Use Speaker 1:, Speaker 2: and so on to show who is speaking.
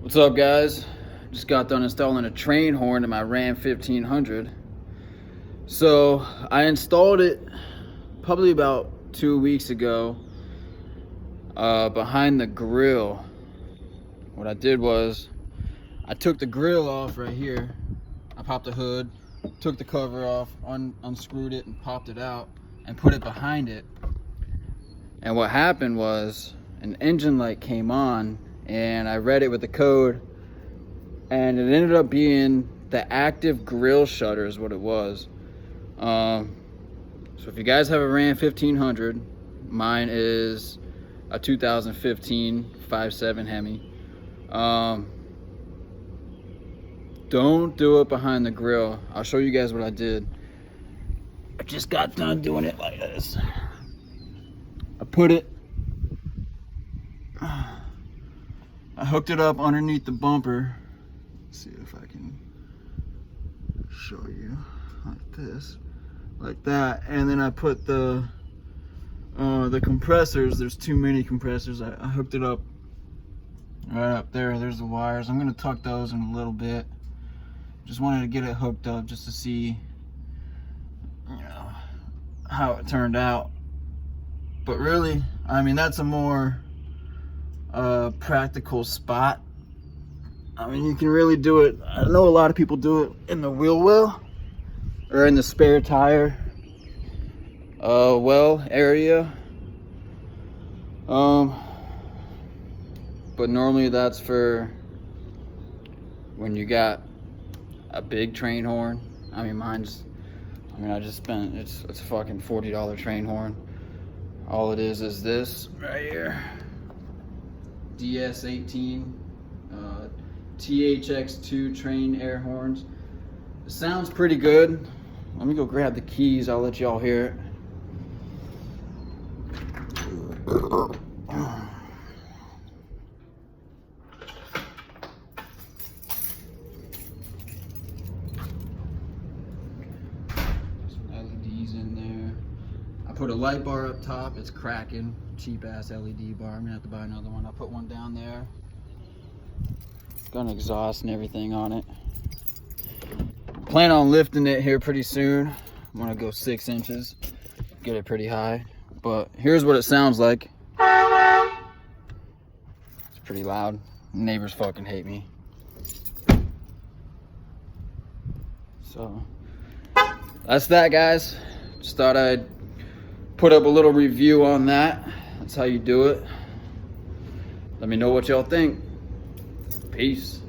Speaker 1: What's up, guys? Just got done installing a train horn in my Ram 1500. So I installed it probably about 2 weeks ago behind the grill. What I did was I took the grill off right here. I popped the hood, took the cover off, unscrewed it and popped it out and put it behind it. And what happened was an engine light came on, and I read it with the code, and it ended up being the active grill shutter is what it was. So if you guys have a Ram 1500, mine is a 2015 5.7 Hemi. Don't do it behind the grill. I'll show you guys what I did. I just got done doing it like this. I put it, I hooked it up underneath the bumper. Let's see if I can show you like this, like that. And then I put the compressors. There's too many compressors. I hooked it up right up there. There's the wires. I'm gonna tuck those in a little bit. Just wanted to get it hooked up just to see, you know, how it turned out. But really, I mean, that's a more practical spot. I mean, you can really do it. I know a lot of people do it in the wheel well or in the spare tire well area. But normally that's for when you got a big train horn. I mean, I just spent, it's a fucking $40 train horn. All it is this right here. DS18 THX2 train air horns. It sounds pretty good. Let me go grab the keys. I'll let y'all hear it. LEDs in there. I put a light bar up top. It's cracking. Cheap ass LED bar. I'm gonna have to buy another one. I'll put one down there. Got an exhaust and everything on it. Plan on lifting it here pretty soon. I'm gonna go 6 inches. Get it pretty high. But here's what it sounds like. It's pretty loud. Neighbors fucking hate me. So that's that, guys. Just thought I'd put up a little review on that. That's how you do it. Let me know what y'all think. Peace.